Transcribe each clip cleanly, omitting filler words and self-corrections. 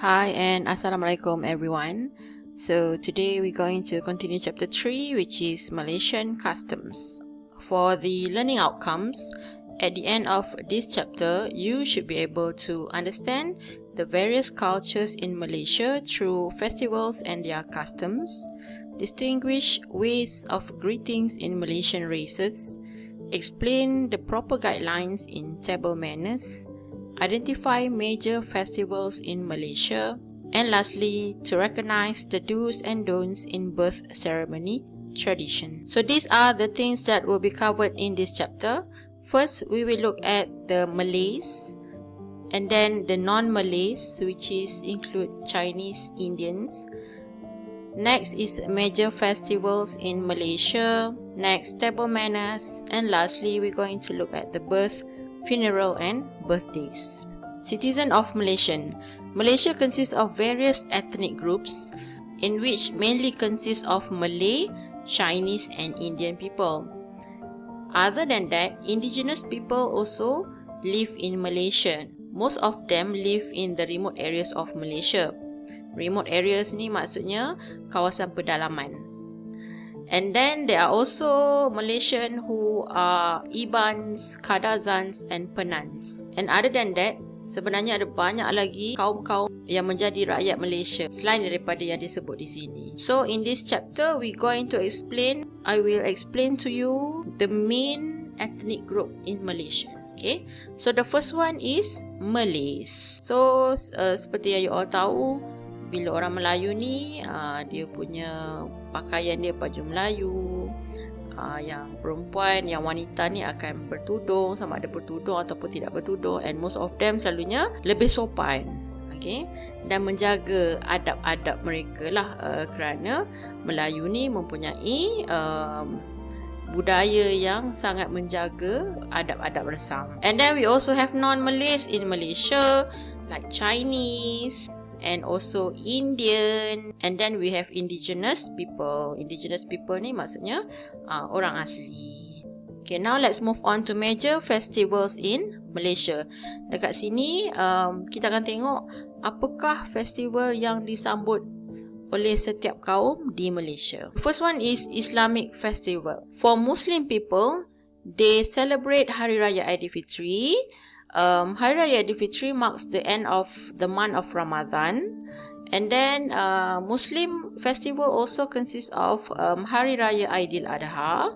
Hi and Assalamualaikum everyone. So today we're going to continue chapter 3, which is Malaysian customs. For the learning outcomes, at the end of this chapter, you should be able to understand the various cultures in Malaysia through festivals and their customs, distinguish ways of greetings in Malaysian races, explain the proper guidelines in table manners, identify major festivals in Malaysia, and lastly, to recognize the do's and don'ts in birth ceremony tradition. So these are the things that will be covered in this chapter. First, we will look at the Malays, and then the non-Malays, which include Chinese, Indians. Next is major festivals in Malaysia. Next, table manners, and lastly, we're going to look at the birth, funeral and birthdays. Citizen of Malaysian. Malaysia consists of various ethnic groups in which mainly consists of Malay, Chinese and Indian people. Other than that, indigenous people also live in Malaysia. Most of them live in the remote areas of Malaysia. Remote areas ni maksudnya kawasan pedalaman. And then there are also Malaysian who are Ibans, Kadazans and Penans. And other than that, sebenarnya ada banyak lagi kaum-kaum yang menjadi rakyat Malaysia selain daripada yang disebut di sini. So in this chapter, I will explain to you the main ethnic group in Malaysia. Okay, so the first one is Malays. So seperti yang you all tahu, bila orang Melayu ni, dia punya pakaian dia baju Melayu. Yang perempuan, yang wanita ni akan bertudung, sama ada bertudung ataupun tidak bertudung, and most of them selalunya lebih sopan, okay? Dan menjaga adab-adab mereka lah, kerana Melayu ni mempunyai budaya yang sangat menjaga adab-adab bersama. And then we also have non-Malays in Malaysia, like Chinese and also Indian, and then we have indigenous people. Indigenous people ni maksudnya orang asli. Okay, now let's move on to major festivals in Malaysia. Dekat sini kita akan tengok apakah festival yang disambut oleh setiap kaum di Malaysia. First one is Islamic festival. For Muslim people, they celebrate Hari Raya Aidilfitri. Hari Raya Aidilfitri marks the end of the month of Ramadan, and then Muslim festival also consists of Hari Raya Aidil Adha,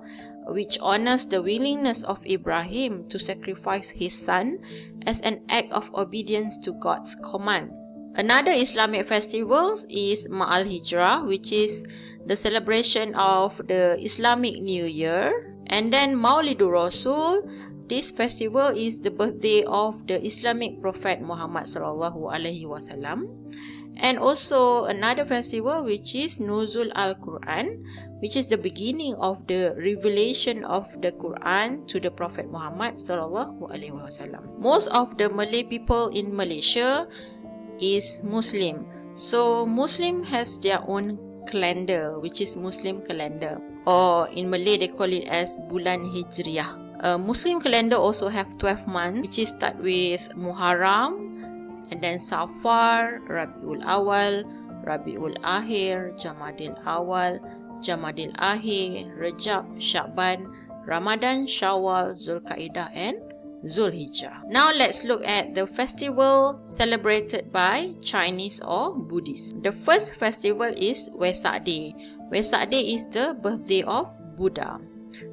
which honors the willingness of Ibrahim to sacrifice his son as an act of obedience to God's command. Another Islamic festival is Ma'al Hijrah, which is the celebration of the Islamic New Year, and then Maulidur Rasul. This festival is the birthday of the Islamic Prophet Muhammad sallallahu alaihi wasallam. And also another festival which is Nuzul Al-Quran, which is the beginning of the revelation of the Quran to the Prophet Muhammad sallallahu alaihi wasallam. Most of the Malay people in Malaysia is Muslim. So Muslim has their own calendar, which is Muslim calendar, or in Malay they call it as Bulan Hijriah. Muslim calendar also have 12 months, which is start with Muharram, and then Safar, Rabiul Awal, Rabiul Akhir, Jamadil Awal, Jamadil Akhir, Rajab, Sya'ban, Ramadan, Syawal, Zulkaidah and Zulhijjah. Now let's look at the festival celebrated by Chinese or Buddhists. The first festival is Wesak Day. Wesak Day is the birthday of Buddha.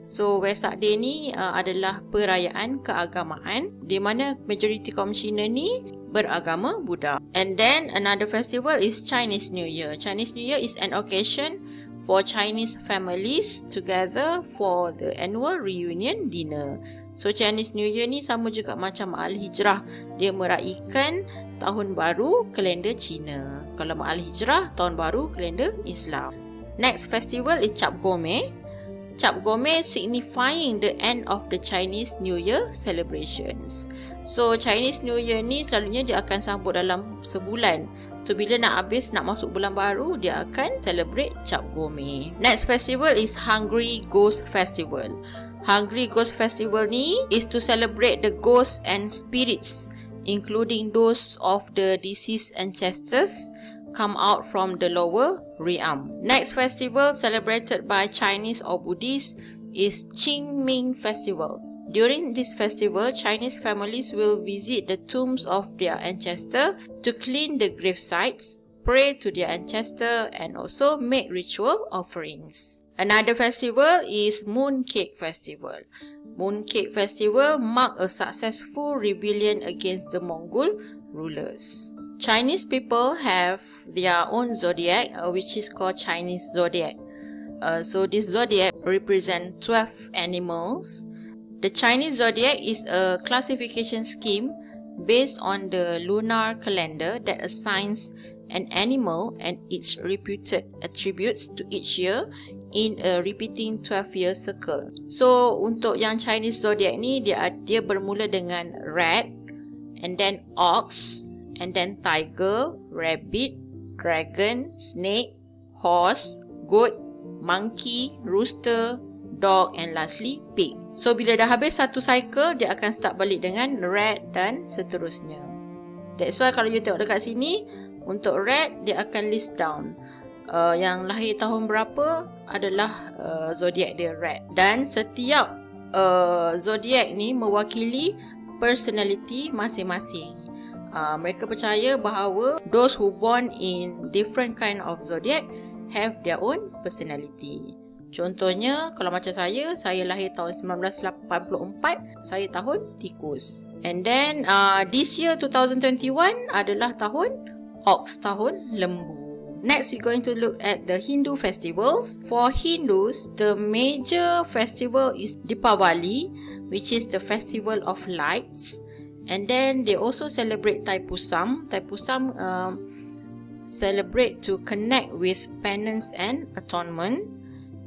So Wesak Day ni adalah perayaan keagamaan di mana majoriti kaum Cina ni beragama Buddha. And then another festival is Chinese New Year. Chinese New Year is an occasion for Chinese families together for the annual reunion dinner. So Chinese New Year ni sama juga macam Ma'al Hijrah. Dia meraihkan tahun baru kalender Cina. Kalau Ma'al Hijrah, tahun baru kalender Islam. Next festival is Cap Gome. Cap Gome signifying the end of the Chinese New Year celebrations. So Chinese New Year ni selalunya dia akan sambut dalam sebulan. So bila nak habis, nak masuk bulan baru, dia akan celebrate Cap Gome. Next festival is Hungry Ghost Festival. Hungry Ghost Festival ni is to celebrate the ghosts and spirits including those of the deceased ancestors, come out from the lower realm. Next festival celebrated by Chinese or Buddhists is Qingming Festival. During this festival, Chinese families will visit the tombs of their ancestors to clean the grave sites, pray to their ancestor, and also make ritual offerings. Another festival is Mooncake Festival. Mooncake Festival marked a successful rebellion against the Mongol rulers. Chinese people have their own zodiac, which is called Chinese zodiac. So this zodiac represents 12 animals. The Chinese zodiac is a classification scheme based on the lunar calendar that assigns an animal and its reputed attributes to each year in a repeating 12-year circle. So untuk yang Chinese zodiac ni, dia bermula dengan rat, and then ox, and then tiger, rabbit, dragon, snake, horse, goat, monkey, rooster, dog, and lastly pig. So bila dah habis satu cycle, dia akan start balik dengan rat dan seterusnya. That's why kalau you tengok dekat sini, untuk rat dia akan list down yang lahir tahun berapa adalah zodiak dia rat. Dan setiap zodiak ni mewakili personality masing-masing. Mereka percaya bahawa those who born in different kind of zodiac have their own personality. Contohnya, kalau macam saya lahir tahun 1984, saya tahun tikus. And then, this year 2021 adalah tahun ox, tahun lembu. Next, we're going to look at the Hindu festivals. For Hindus, the major festival is Deepavali, which is the festival of lights. And then, they also celebrate Thaipusam. Thaipusam celebrate to connect with penance and atonement.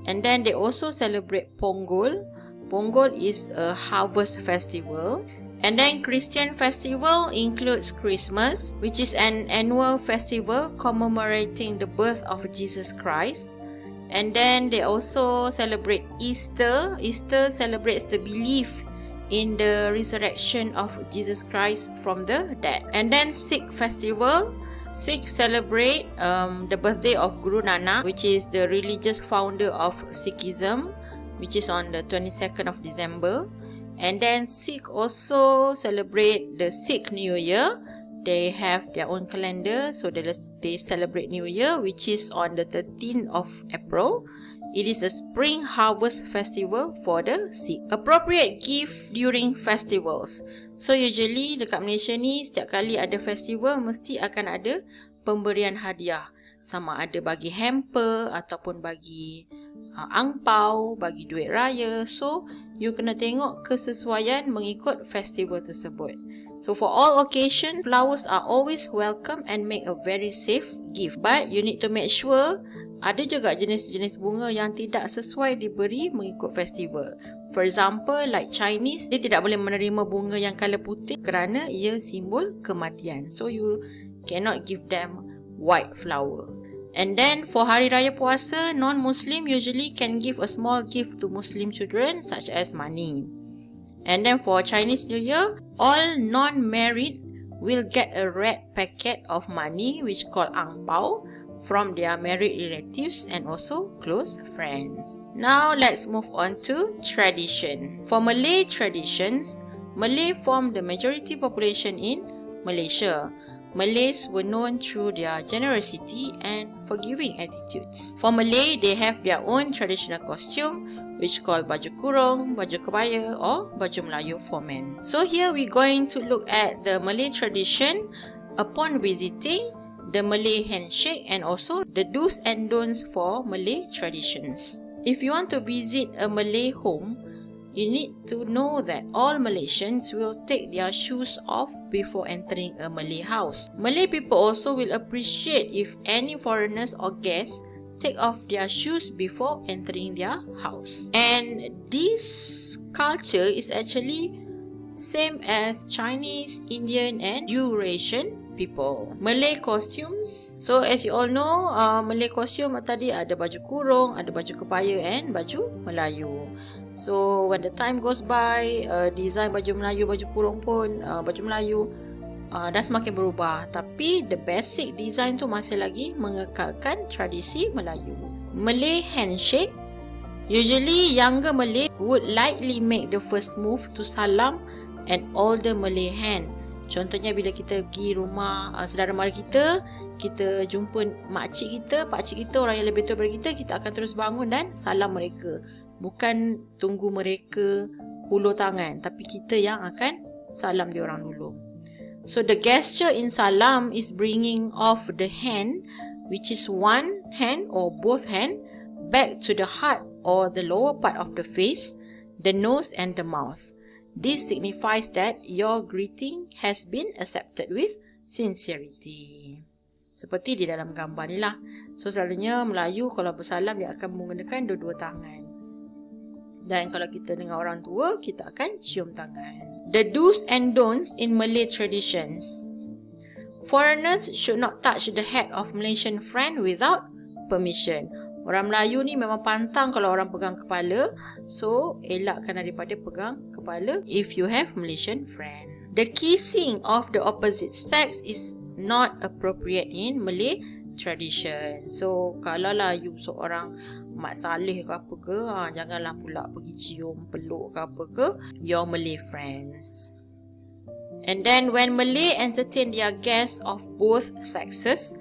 And then they also celebrate Pongal. Pongal is a harvest festival. And then Christian festival includes Christmas, which is an annual festival commemorating the birth of Jesus Christ. And then they also celebrate Easter. Easter celebrates the belief in the resurrection of Jesus Christ from the dead. And then Sikh festival. Sikhs celebrate the birthday of Guru Nanak, which is the religious founder of Sikhism, which is on the 22nd of December. And then Sikh also celebrate the Sikh New Year. They have their own calendar, so they celebrate New Year, which is on the 13th of April. It is a spring harvest festival for the Sikh. Appropriate gift during festivals. So usually dekat Malaysia ni, setiap kali ada festival mesti akan ada pemberian hadiah. Sama ada bagi hamper ataupun bagi angpau, bagi duit raya. So you kena tengok kesesuaian mengikut festival tersebut. So for all occasions, flowers are always welcome and make a very safe gift. But you need to make sure ada juga jenis-jenis bunga yang tidak sesuai diberi mengikut festival. For example, like Chinese, dia tidak boleh menerima bunga yang colour putih kerana ia simbol kematian. So you cannot give them white flower. And then for Hari Raya Puasa, non-Muslim usually can give a small gift to Muslim children such as money. And then for Chinese New Year, all non-married will get a red packet of money which called angpao from their married relatives and also close friends. Now let's move on to tradition. For Malay traditions, Malay form the majority population in Malaysia. Malays were known through their generosity and forgiving attitudes. For Malay, they have their own traditional costume, which called baju kurung, baju kebaya, or baju Melayu for men. So here we're going to look at the Malay tradition upon visiting, the Malay handshake, and also the do's and don'ts for Malay traditions. If you want to visit a Malay home, you need to know that all Malaysians will take their shoes off before entering a Malay house. Malay people also will appreciate if any foreigners or guests take off their shoes before entering their house. And this culture is actually same as Chinese, Indian, and Eurasian people. Malay costumes. So as you all know, Malay costume tadi ada baju kurung, ada baju kebaya, and baju Melayu. So when the time goes by, design baju Melayu, baju kurung pun baju Melayu dah semakin berubah. Tapi the basic design tu masih lagi mengekalkan tradisi Melayu. Malay handshake. Usually younger Malay would likely make the first move to salam an older Malay hand. Contohnya bila kita pergi rumah saudara mara kita jumpa makcik kita, pakcik kita, orang yang lebih tua daripada kita akan terus bangun dan salam mereka. Bukan tunggu mereka hulur tangan, tapi kita yang akan salam dia orang dulu. So the gesture in salam is bringing off the hand, which is one hand or both hand, back to the heart or the lower part of the face, the nose and the mouth. This signifies that your greeting has been accepted with sincerity. Seperti di dalam gambar ni lah. So selalunya Melayu kalau bersalam dia akan menggunakan dua-dua tangan. Dan kalau kita dengan orang tua, kita akan cium tangan. The do's and don'ts in Malay traditions. Foreigners should not touch the head of Malaysian friend without permission. Orang Melayu ni memang pantang kalau orang pegang kepala. So, elakkan daripada pegang kepala if you have Malaysian friend. The kissing of the opposite sex is not appropriate in Malay tradition. So, kalau lah you seorang mak saleh ke apa ke, janganlah pula pergi cium, peluk ke apa ke your Malay friends. And then when Malay entertain their guests of both sexes,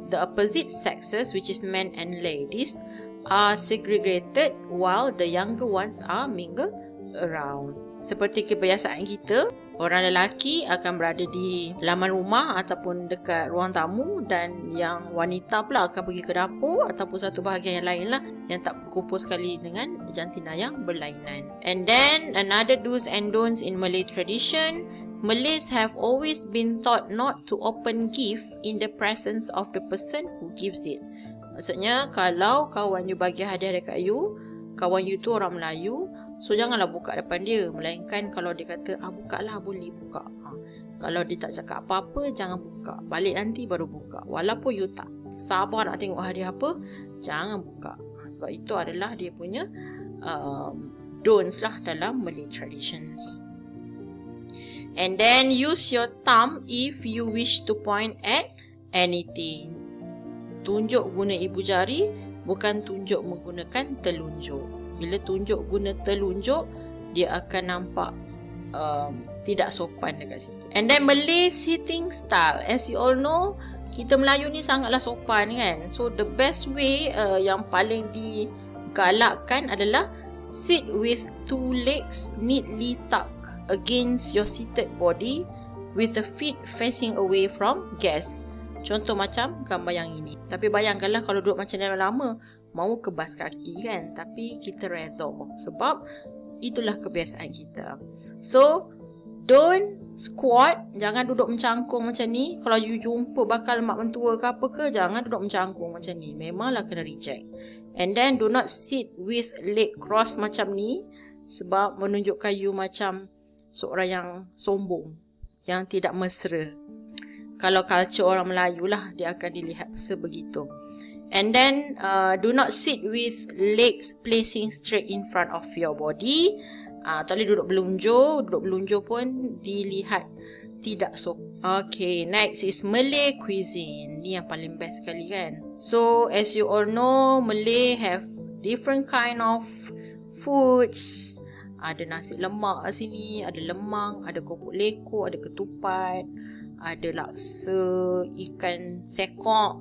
the opposite sexes, which is men and ladies, are segregated while the younger ones are mingled around. Seperti kebiasaan kita, orang lelaki akan berada di laman rumah ataupun dekat ruang tamu dan yang wanita pula akan pergi ke dapur ataupun satu bahagian yang lain lah yang tak berkumpul sekali dengan jantina yang berlainan. And then another do's and don'ts in Malay tradition. Malays have always been taught not to open gift in the presence of the person who gives it. Maksudnya kalau kawan you bagi hadiah dekat you, kawan you tu orang Melayu, so janganlah buka depan dia. Melainkan kalau dia kata, buka lah, boleh buka. Kalau dia tak cakap apa-apa, jangan buka. Balik nanti baru buka. Walaupun you tak sabar nak tengok hadiah apa, jangan buka. Sebab itu adalah dia punya don'ts lah dalam Malay traditions. And then use your thumb if you wish to point at anything. Tunjuk guna ibu jari, bukan tunjuk menggunakan telunjuk. Bila tunjuk guna telunjuk, dia akan nampak tidak sopan dekat situ. And then Malay sitting style. As you all know, kita Melayu ni sangatlah sopan kan. So the best way yang paling digalakkan adalah sit with two legs neatly tucked against your seated body with the feet facing away from guests. Contoh macam gambar yang ini. Tapi bayangkanlah kalau duduk macam ni lama, mau kebas kaki kan. Tapi kita redha sebab itulah kebiasaan kita. So, don't squat. Jangan duduk mencangkung macam ni. Kalau you jumpa bakal mak mentua ke apa ke, jangan duduk mencangkung macam ni. Memanglah kena reject. And then do not sit with leg cross macam ni, sebab menunjukkan you macam seorang yang sombong, yang tidak mesra. Kalau culture orang Melayu lah, dia akan dilihat sebegitu. And then do not sit with legs placing straight in front of your body. Tak boleh duduk belunjuk. Duduk belunjuk pun dilihat tidak sopan. Okay, next is Malay cuisine. Ni yang paling best sekali kan. So as you all know, Malay have different kind of foods. Ada nasi lemak kat sini, ada lemang, ada kopok lekor, ada ketupat, ada laksa ikan sekok,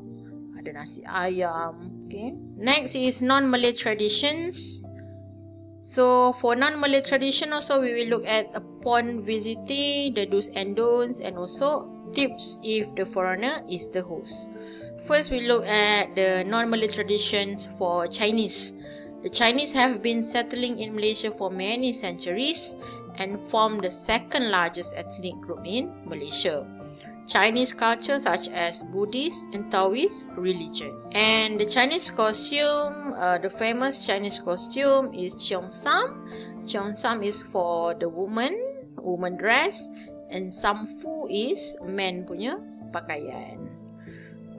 ada nasi ayam. Okay. Next is non-Malay traditions. So for non-Malay tradition also, we will look at upon visiting, the do's and don'ts, and also tips if the foreigner is the host. First, we look at the non-Malay traditions for Chinese. The Chinese have been settling in Malaysia for many centuries and form the second largest ethnic group in Malaysia. Chinese culture such as Buddhist and Taoist religion. And the Chinese costume, the famous Chinese costume is cheongsam. Cheongsam is for the woman dress, and samfu is men punya pakaian.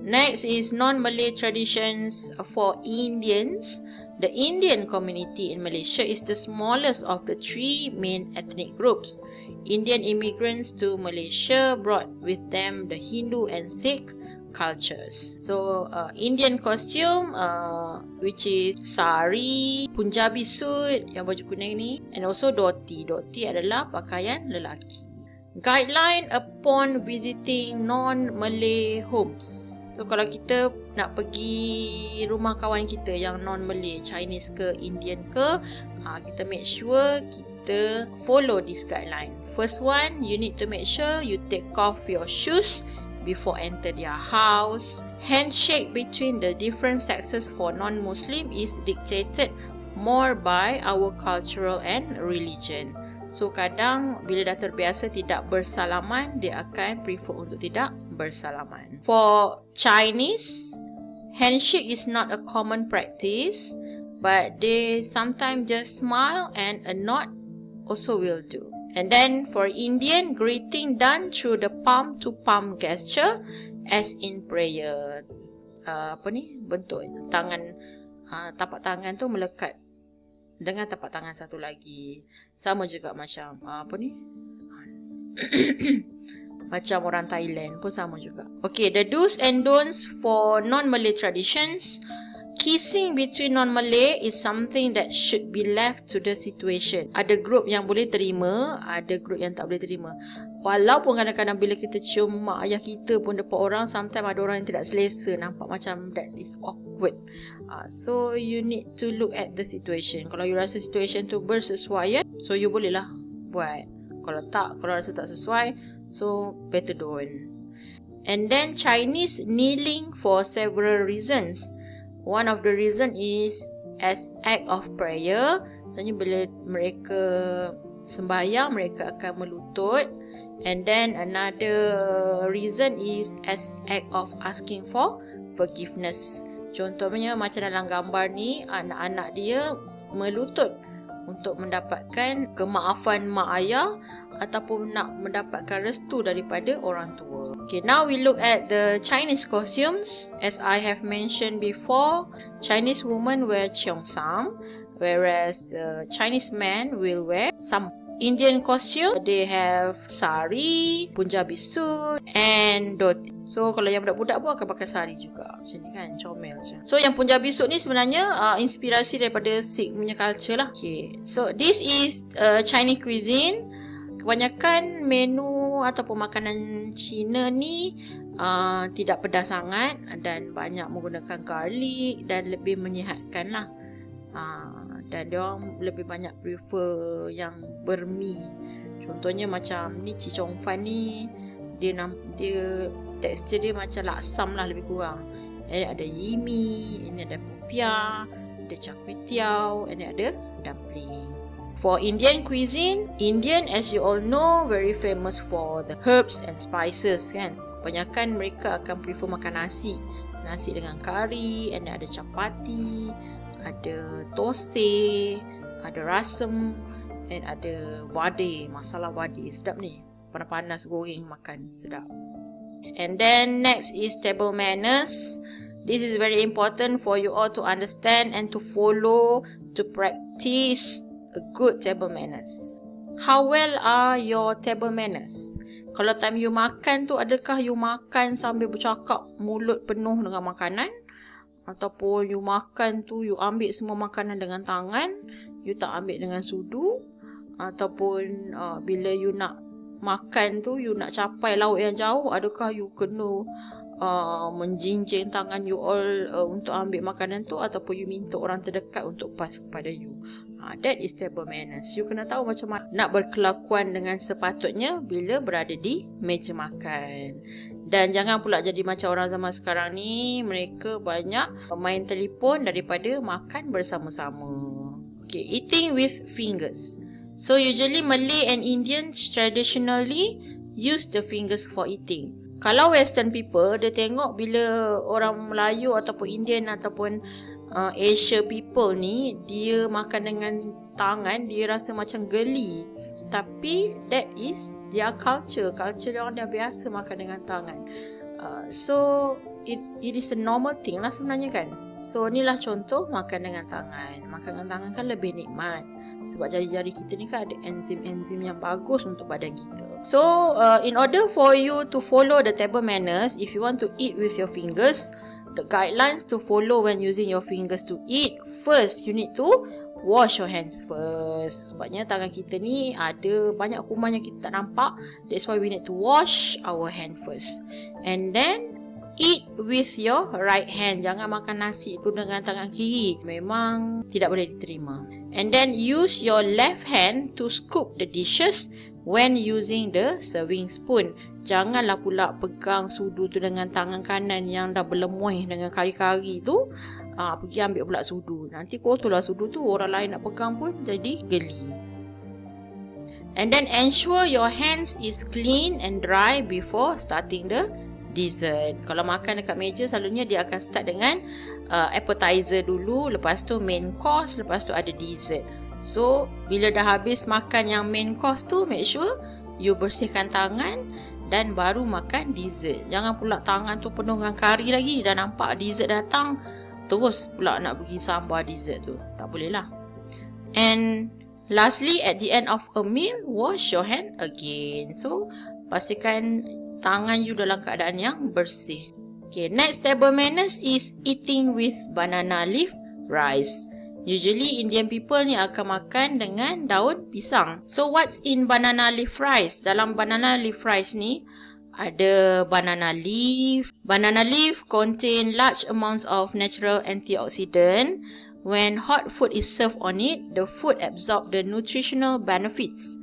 Next is non-Malay traditions for Indians. The Indian community in Malaysia is the smallest of the three main ethnic groups. Indian immigrants to Malaysia brought with them the Hindu and Sikh cultures. So Indian costume which is sari, Punjabi suit yang baju kuning ni, and also dhoti. Dhoti adalah pakaian lelaki. Guideline upon visiting non-Malay homes. So kalau kita nak pergi rumah kawan kita yang non-Malay, Chinese ke Indian ke, kita make sure kita follow this guideline. First one, you need to make sure you take off your shoes before enter their house. Handshake between the different sexes for non-Muslim is dictated more by our cultural and religion. So kadang bila dah terbiasa tidak bersalaman, dia akan prefer untuk tidak bersalaman. For Chinese, handshake is not a common practice, but they sometimes just smile and a nod also will do. And then for Indian, greeting done through the palm to palm gesture as in prayer. Bentuk tangan, tapak tangan tu melekat dengan tapak tangan satu lagi. Sama juga macam macam orang Thailand pun sama juga. Okay, the do's and don'ts for non-Malay traditions. Kissing between non-Malay is something that should be left to the situation. Ada group yang boleh terima, ada group yang tak boleh terima. Walaupun kadang-kadang bila kita cium mak ayah kita pun depan orang, sometimes ada orang yang tidak selesa, nampak macam that is awkward. So you need to look at the situation. Kalau you rasa situation tu bersesuaian, so you bolehlah buat. Kalau rasa tak sesuai, so better don't. And then Chinese kneeling for several reasons. One of the reason is as act of prayer. Maksudnya bila mereka sembahyang, mereka akan melutut. And then another reason is as act of asking for forgiveness. Contohnya macam dalam gambar ni, anak-anak dia melutut untuk mendapatkan kemaafan mak ayah ataupun nak mendapatkan restu daripada orang tua. Okay, now we look at the Chinese costumes. As I have mentioned before, Chinese women wear cheongsam, whereas Chinese men will wear some. Indian costume, they have sari, Punjabi suit and dhoti. So kalau yang budak-budak pun akan pakai sari juga. Macam ni kan, comel macam. So yang Punjabi suit ni sebenarnya inspirasi daripada Sikh punya culture lah. Okay, so this is Chinese cuisine. Kebanyakan menu ataupun makanan Cina ni tidak pedas sangat dan banyak menggunakan garlic dan lebih menyihatkan lah. Dan dia orang lebih banyak prefer yang bermi. Contohnya macam ni Chong Fan ni, dia tekstur dia macam laksam lah lebih kurang. Ini ada yimi, ini ada popiah, ada char kway teow, ini ada dumpling. For Indian cuisine, Indian as you all know very famous for the herbs and spices kan. Kebanyakan mereka akan prefer makan nasi dengan kari, and ada chapati, ada thosai, ada rasam, and ada vade, masala vade. Sedap ni, panas-panas goreng makan, sedap. And then next is table manners. This is very important for you all to understand and to follow, to practice a good table manners. How well are your table manners? Kalau time you makan tu, adakah you makan sambil bercakap mulut penuh dengan makanan? Ataupun you makan tu, you ambil semua makanan dengan tangan, you tak ambil dengan sudu. Ataupun bila you nak makan tu, you nak capai lauk yang jauh, adakah you kena menjinjing tangan you all untuk ambil makanan tu, ataupun you minta orang terdekat untuk pas kepada you. That is table manners. You kena tahu macam mana nak berkelakuan dengan sepatutnya bila berada di meja makan. Dan jangan pula jadi macam orang zaman sekarang ni, mereka banyak main telefon daripada makan bersama-sama. Okay, eating with fingers. So usually Malay and Indians traditionally use the fingers for eating. Kalau Western people, dia tengok bila orang Melayu ataupun Indian ataupun Asia people ni, dia makan dengan tangan, dia rasa macam geli. Tapi that is their culture. Culture dia orang dah biasa makan dengan tangan. So it is a normal thing lah sebenarnya kan. So inilah contoh makan dengan tangan. Makan dengan tangan kan lebih nikmat. Sebab jari-jari kita ni kan ada enzim-enzim yang bagus untuk badan kita. So in order for you to follow the table manners, if you want to eat with your fingers, the guidelines to follow when using your fingers to eat, first you need to wash your hands first. Sebabnya tangan kita ni ada banyak kuman yang kita tak nampak. That's why we need to wash our hand first. And then eat with your right hand. Jangan makan nasi tu dengan tangan kiri. Memang tidak boleh diterima. And then use your left hand to scoop the dishes when using the serving spoon. Janganlah pula pegang sudu tu dengan tangan kanan yang dah berlemuih dengan kari-kari tu. Pergi ambil pula sudu. Nanti kotorlah sudu tu. Orang lain nak pegang pun jadi geli. And then ensure your hands is clean and dry before starting the dessert. Kalau makan dekat meja, selalunya dia akan start dengan appetizer dulu, lepas tu main course, lepas tu ada dessert. So bila dah habis makan yang main course tu, make sure you bersihkan tangan dan baru makan dessert. Jangan pula tangan tu penuh dengan kari lagi, dah nampak dessert datang, terus pula nak pergi sambar dessert tu. Tak boleh lah. And lastly, at the end of a meal, wash your hand again. So pastikan tangan you dalam keadaan yang bersih. Okay, next table manners is eating with banana leaf rice. Usually Indian people ni akan makan dengan daun pisang. So what's in banana leaf rice? Dalam banana leaf rice ni ada banana leaf. Banana leaf contain large amounts of natural antioxidant. When hot food is served on it, the food absorbs the nutritional benefits.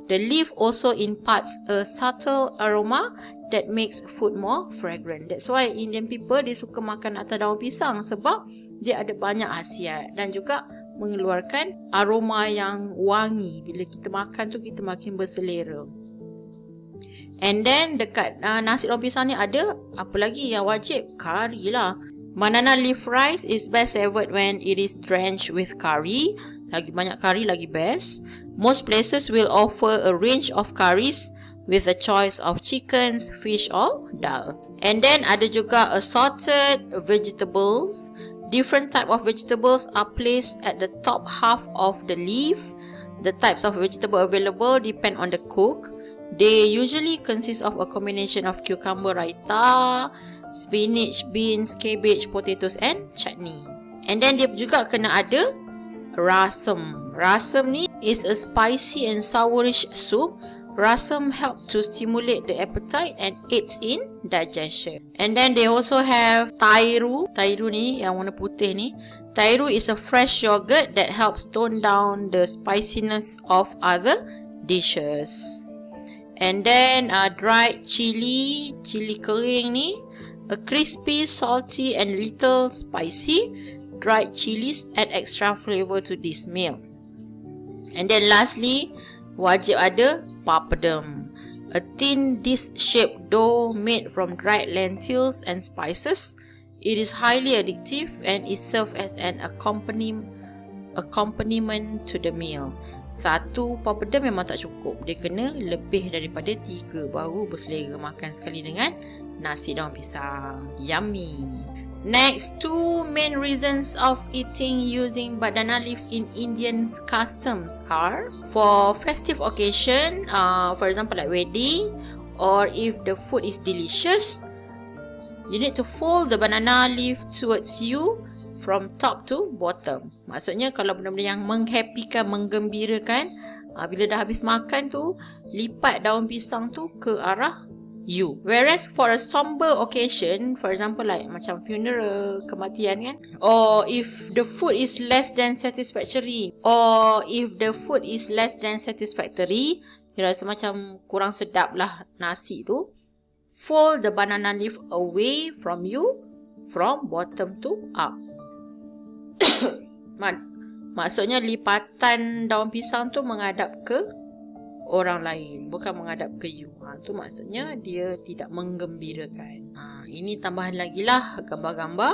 The leaf also imparts a subtle aroma that makes food more fragrant. That's why Indian people dia suka makan atas daun pisang, sebab dia ada banyak khasiat dan juga mengeluarkan aroma yang wangi. Bila kita makan tu kita makin berselera. And then dekat nasi daun pisang ni ada apa lagi yang wajib? Kari lah. Banana leaf rice is best served when it is drenched with curry. Lagi banyak kari lagi best. Most places will offer a range of curries with a choice of chickens, fish or dal. And then ada juga assorted vegetables. Different type of vegetables are placed at the top half of the leaf. The types of vegetable available depend on the cook. They usually consist of a combination of cucumber raita, spinach, beans, cabbage, potatoes and chutney. And then dia juga kena ada rasam. Rasam ni is a spicy and sourish soup. Rasam help to stimulate the appetite and aids in digestion. And then they also have tairu. Tairu ni yang warna putih ni. Tairu is a fresh yogurt that helps tone down the spiciness of other dishes. And then dried chili. Chili kering ni. A crispy, salty and little spicy. Dried chilies add extra flavor to this meal. And then lastly, wajib ada papadum. A thin disc-shaped dough made from dried lentils and spices. It is highly addictive and is served as an accompaniment to the meal. Satu papadum memang tak cukup. Dia kena lebih daripada 3 baru berselera makan sekali dengan nasi daun pisang. Yummy! Next, 2 main reasons of eating using banana leaf in Indian customs are for festive occasion, for example like wedding, or if the food is delicious, you need to fold the banana leaf towards you from top to bottom. Maksudnya kalau benda-benda yang menghappykan, menggembirakan, bila dah habis makan tu, lipat daun pisang tu ke arah you. Whereas for a somber occasion, for example like macam funeral, kematian kan, or if the food is less than satisfactory, you rasa macam kurang sedap lah nasi tu, fold the banana leaf away from you from bottom to up. Maksudnya lipatan daun pisang tu menghadap ke orang lain, bukan menghadap ke you. Tu maksudnya dia tidak menggembirakan. Ini tambahan lagi lah gambar-gambar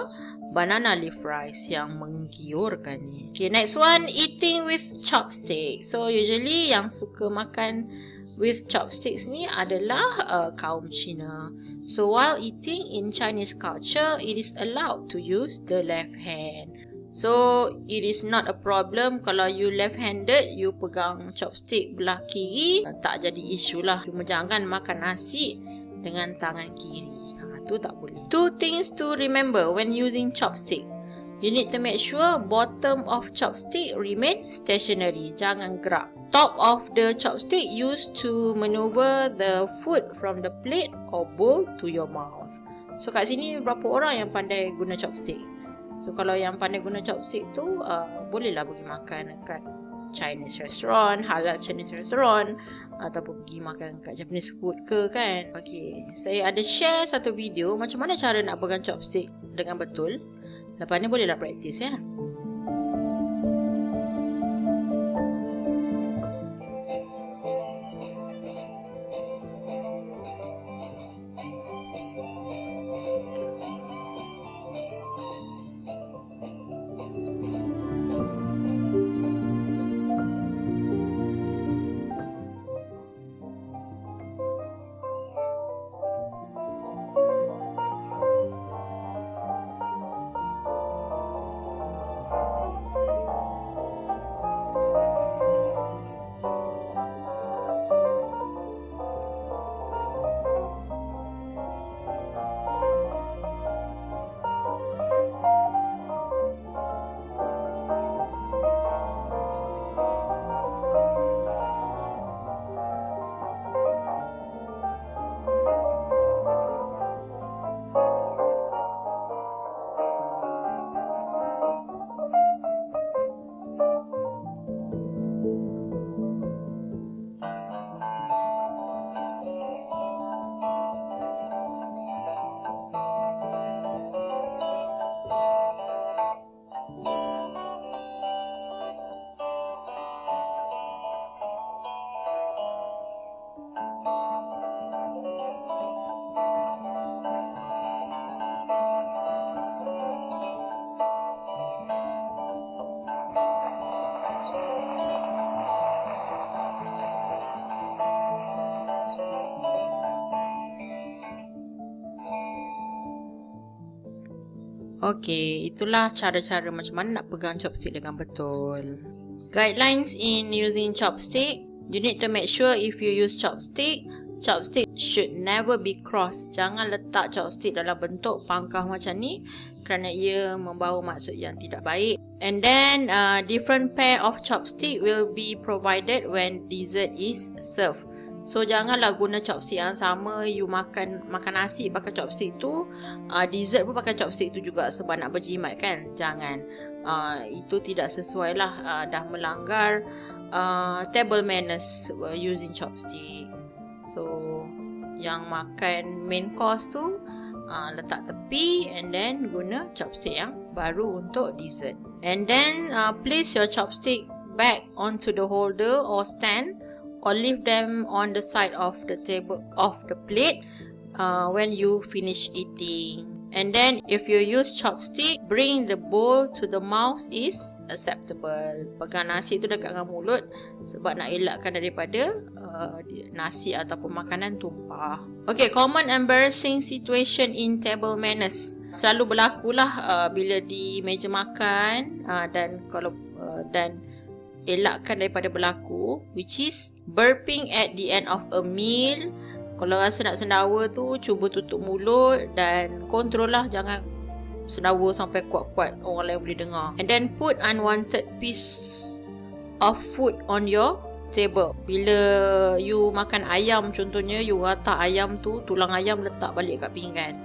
banana leaf rice yang menggiurkan ni. Okay, next one, eating with chopstick. So usually yang suka makan with chopsticks ni adalah kaum Cina. So while eating in Chinese culture, it is allowed to use the left hand. So it is not a problem kalau you left-handed, you pegang chopstick belah kiri, tak jadi isu lah. Cuma jangan makan nasi dengan tangan kiri. Tu tak boleh. 2 things to remember when using chopstick. You need to make sure bottom of chopstick remain stationary. Jangan gerak. Top of the chopstick used to maneuver the food from the plate or bowl to your mouth. So kat sini berapa orang yang pandai guna chopstick? So kalau yang pandai guna chopstick tu bolehlah pergi makan dekat Chinese restaurant, halal Chinese restaurant, ataupun pergi makan kat Japanese food ke kan. Okay, saya ada share satu video macam mana cara nak pegang chopstick dengan betul. Lepas ni bolehlah praktis ya. Okey, itulah cara-cara macam mana nak pegang chopstick dengan betul. Guidelines in using chopstick. You need to make sure if you use chopstick, chopstick should never be crossed. Jangan letak chopstick dalam bentuk pangkah macam ni kerana ia membawa maksud yang tidak baik. And then different pair of chopstick will be provided when dessert is served. So janganlah guna chopstick yang sama. You makan nasi pakai chopstick tu, dessert pun pakai chopstick tu juga sebab nak berjimat kan. Jangan. Itu tidak sesuai lah. Dah melanggar table manners using chopstick. So yang makan main course tu letak tepi and then guna chopstick yang baru untuk dessert. And then place your chopstick back onto the holder or stand, or leave them on the side of the table of the plate when you finish eating. And then if you use chopstick, bring the bowl to the mouth is acceptable. Pegang nasi tu dekat dengan mulut sebab nak elakkan daripada nasi ataupun makanan tumpah. Okay, common embarrassing situation in table manners. Selalu berlakulah bila di meja makan dan elakkan daripada berlaku, which is burping at the end of a meal. Kalau rasa nak sendawa tu, cuba tutup mulut dan kontrol lah, jangan sendawa sampai kuat-kuat orang lain boleh dengar. And then put unwanted piece of food on your table. Bila you makan ayam contohnya, you ratak ayam tu, tulang ayam letak balik kat pinggan.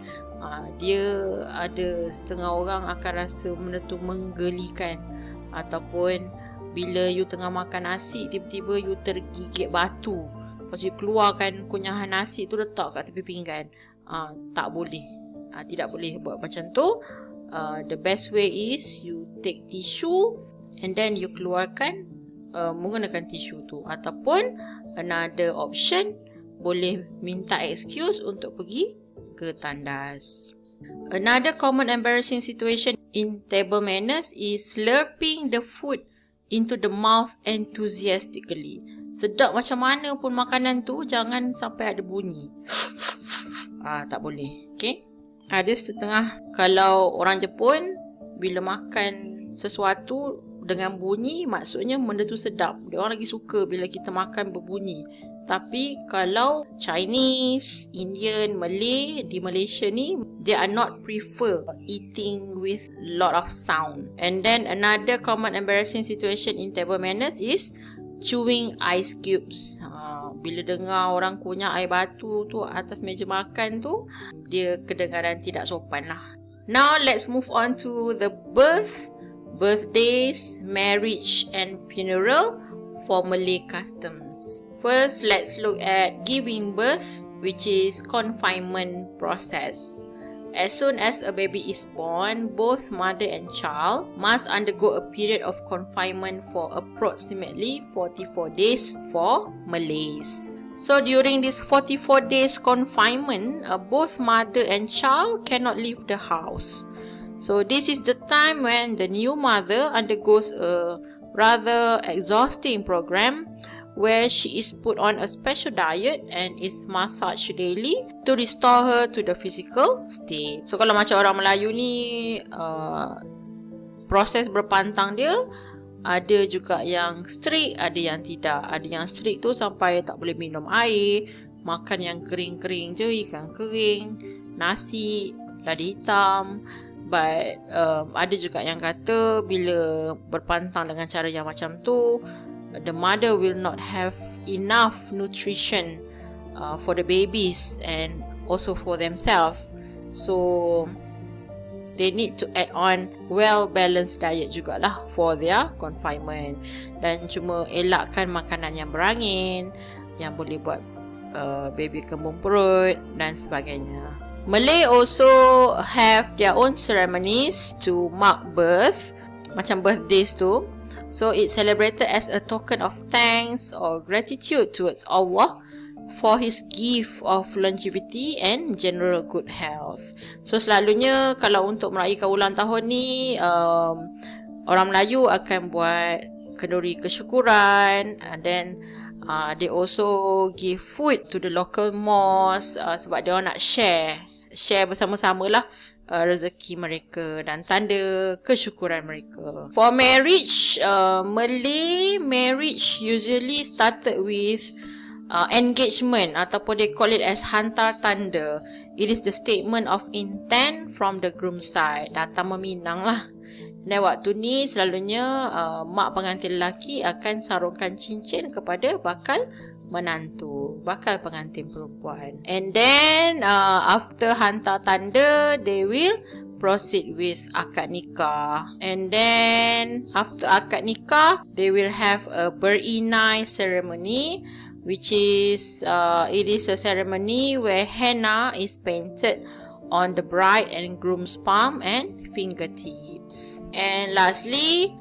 Dia ada setengah orang akan rasa benda tu menggelikan. Ataupun bila you tengah makan nasi, tiba-tiba you tergigit batu, lepas you keluarkan kunyahan nasi tu letak kat tepi pinggan. Tak boleh. Tidak boleh buat macam tu. The best way is you take tissue and then you keluarkan menggunakan tisu tu. Ataupun another option, boleh minta excuse untuk pergi ke tandas. Another common embarrassing situation in table manners is slurping the food into the mouth enthusiastically. Sedap macam mana pun makanan tu, jangan sampai ada bunyi. Tak boleh. Okay. Ada setengah, kalau orang Jepun, bila makan sesuatu dengan bunyi, maksudnya benda tu sedap. Dia orang lagi suka bila kita makan berbunyi. Tapi kalau Chinese, Indian, Malay, di Malaysia ni, they are not prefer eating with lot of sound. And then another common embarrassing situation in table manners is chewing ice cubes. Bila dengar orang kunyah air batu tu atas meja makan tu, dia kedengaran tidak sopan lah. Now let's move on to the birthdays, marriage and funeral for Malay customs. First, let's look at giving birth, which is confinement process. As soon as a baby is born, both mother and child must undergo a period of confinement for approximately 44 days for Malays. So during this 44 days confinement, both mother and child cannot leave the house. So this is the time when the new mother undergoes a rather exhausting program where she is put on a special diet and is massaged daily to restore her to the physical state. So kalau macam orang Melayu ni, proses berpantang dia ada juga yang strict, ada yang tidak. Ada yang strict tu sampai tak boleh minum air, makan yang kering-kering je, ikan kering, nasi, lada hitam. But ada juga yang kata bila berpantang dengan cara yang macam tu, the mother will not have enough nutrition for the babies and also for themselves. So they need to add on well-balanced diet jugalah for their confinement. Dan cuma elakkan makanan yang berangin, yang boleh buat baby kembung perut dan sebagainya. Malay also have their own ceremonies to mark birth, macam birthdays tu. So it's celebrated as a token of thanks or gratitude towards Allah for His gift of longevity and general good health. So selalunya kalau untuk meraihkan ulang tahun ni, orang Melayu akan buat kenduri kesyukuran, and then they also give food to the local mosque sebab dia orang nak share bersama-sama lah rezeki mereka dan tanda kesyukuran mereka. For marriage, Malay marriage usually started with engagement ataupun they call it as hantar tanda. It is the statement of intent from the groom side, datang meminang lah. Dan waktu ni selalunya mak pengantin lelaki akan sarungkan cincin kepada bakal menantu, bakal pengantin perempuan. And then after hantar tanda, they will proceed with akad nikah. And then after akad nikah, they will have a berinai ceremony, which is it is a ceremony where henna is painted on the bride and groom's palm and fingertips. And lastly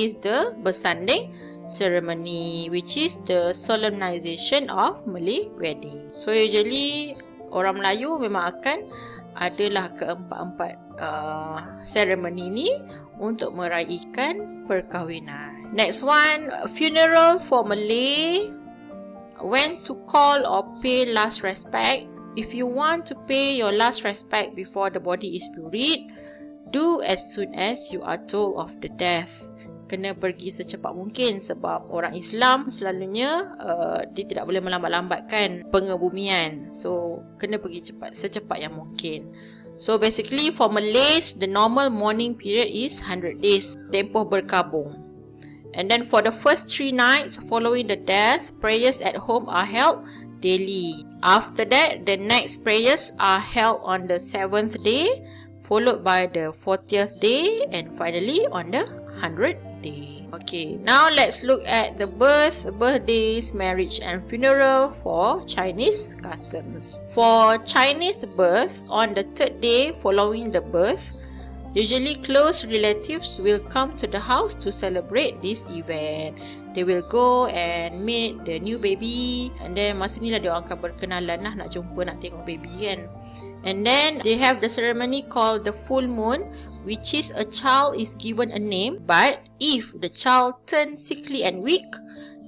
is the bersanding ceremony, which is the solemnization of Malay wedding. So usually orang Melayu memang akan adalah keempat-empat ceremony ni untuk meraihkan perkahwinan. Next one, funeral for Malay. When to call or pay last respect. If you want to pay your last respect before the body is buried, do as soon as you are told of the death. Kena pergi secepat mungkin sebab orang Islam selalunya dia tidak boleh melambat-lambatkan pengebumian. So kena pergi secepat yang mungkin. So basically for Malays, the normal mourning period is 100 days, tempoh berkabung. And then for the first 3 nights following the death, prayers at home are held daily. After that, the next prayers are held on the 7th day, followed by the 40th day, and finally on the 100th day. Okay, now let's look at the birthdays, marriage and funeral for Chinese customs. For Chinese birth, on the 3rd day following the birth, usually close relatives will come to the house to celebrate this event. They will go and meet the new baby, and then masa ni lah dia akan berkenalan lah, nak jumpa, nak tengok baby kan. And then they have the ceremony called the full moon, which is a child is given a name, but if the child turns sickly and weak,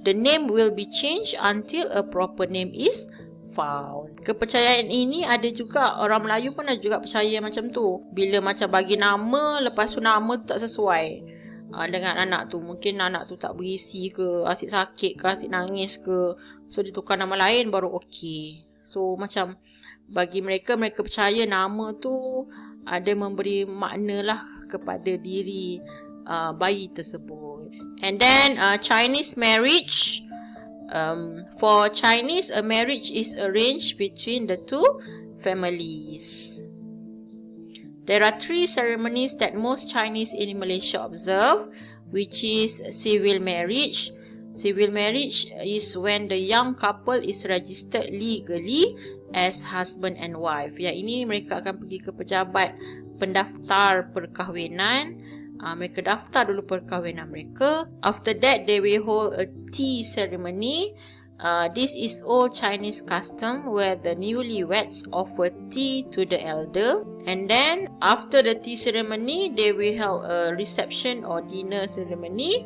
the name will be changed until a proper name is found. Kepercayaan ini ada juga, orang Melayu pun ada juga percaya macam tu. Bila macam bagi nama, lepas tu nama tu tak sesuai dengan anak tu. Mungkin anak tu tak berisi ke, asyik sakit ke, asyik nangis ke. So dia tukar nama lain baru okey. So macam bagi mereka percaya nama tu ada memberi makna lah kepada diri bayi tersebut. And then Chinese marriage. For Chinese, a marriage is arranged between the two families. There are 3 ceremonies that most Chinese in Malaysia observe, which is civil marriage. Civil marriage is when the young couple is registered legally as husband and wife. Yang ini mereka akan pergi ke pejabat pendaftar perkahwinan. Mereka daftar dulu perkahwinan mereka. After that, they will hold a tea ceremony. This is old Chinese custom where the newlyweds offer tea to the elder. And then, after the tea ceremony, they will hold a reception or dinner ceremony.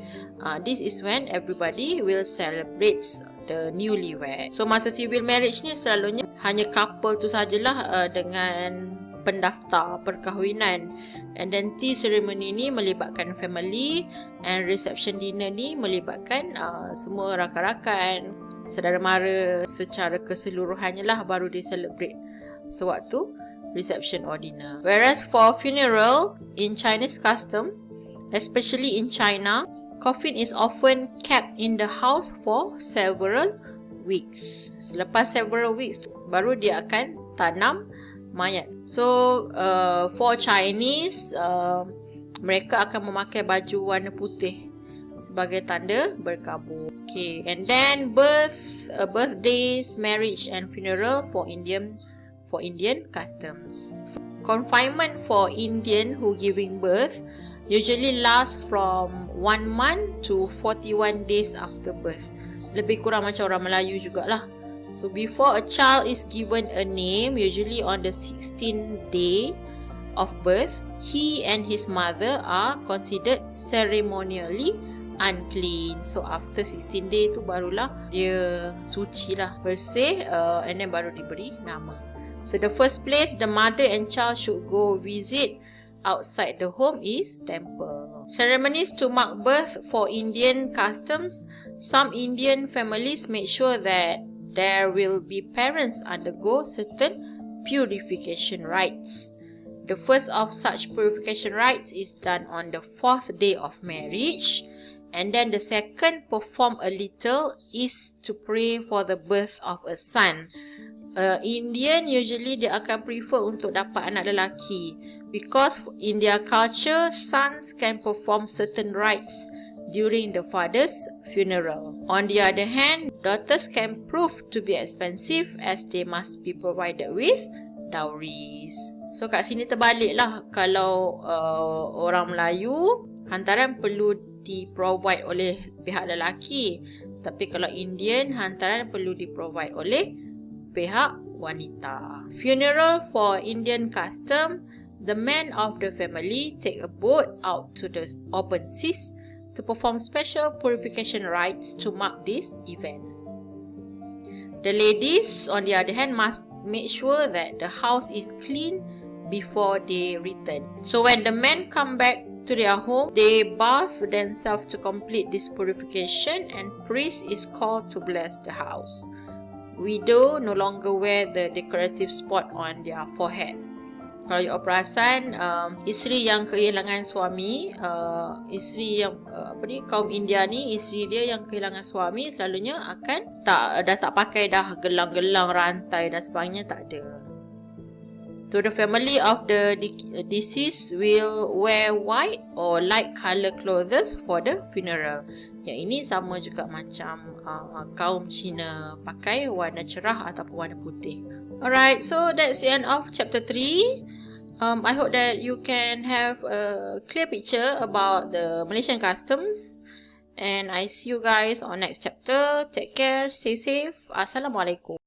This is when everybody will celebrate the newlywed. So, masa civil marriage ni selalunya hanya couple tu sajalah dengan pendaftar perkahwinan. And then tea ceremony ni melibatkan family, and reception dinner ni melibatkan semua rakan-rakan, saudara mara secara keseluruhannya lah, baru dia celebrate sewaktu reception or dinner. Whereas for funeral, in Chinese custom, especially in China, coffin is often kept in the house for several weeks. Selepas several weeks baru dia akan tanam mayat. So for Chinese, mereka akan memakai baju warna putih sebagai tanda berkabung. Okay, and then birthdays, marriage and funeral for Indian customs. Confinement for Indian who giving birth usually lasts from 1 month to 41 days after birth. Lebih kurang macam orang Melayu jugalah. So before a child is given a name, usually on the 16th day of birth, he and his mother are considered ceremonially unclean. So after 16 day tu barulah dia suci lah, bersih, and then baru diberi nama. So the first place the mother and child should go visit outside the home is temple. Ceremonies to mark birth for Indian customs. Some Indian families make sure that there will be parents undergo certain purification rites. The first of such purification rites is done on the 4th day of marriage, and then the second, perform a little, is to pray for the birth of a son. Indian usually dia akan prefer untuk dapat anak lelaki, because in their culture, sons can perform certain rites during the father's funeral. On the other hand, daughters can prove to be expensive as they must be provided with dowries. So kat sini terbaliklah, kalau orang Melayu, hantaran perlu di-provide oleh pihak lelaki, tapi kalau Indian, hantaran perlu di-provide oleh pihak wanita. Funeral for Indian custom, the men of the family take a boat out to the open seas to perform special purification rites to mark this event. The ladies, on the other hand, must make sure that the house is clean before they return. So when the men come back to their home, they bath themselves to complete this purification, and priest is called to bless the house. Widow no longer wear the decorative spot on their forehead. Kalau you perasan, isteri yang kehilangan suami, isteri yang kaum India ni, isteri dia yang kehilangan suami selalunya akan dah tak pakai dah gelang-gelang, rantai dan sebagainya, tak ada. So the family of the deceased will wear white or light color clothes for the funeral. Yang ini sama juga macam kaum Cina pakai warna cerah ataupun warna putih. Alright, so that's the end of chapter 3. I hope that you can have a clear picture about the Malaysian customs. And I see you guys on next chapter. Take care, stay safe. Assalamualaikum.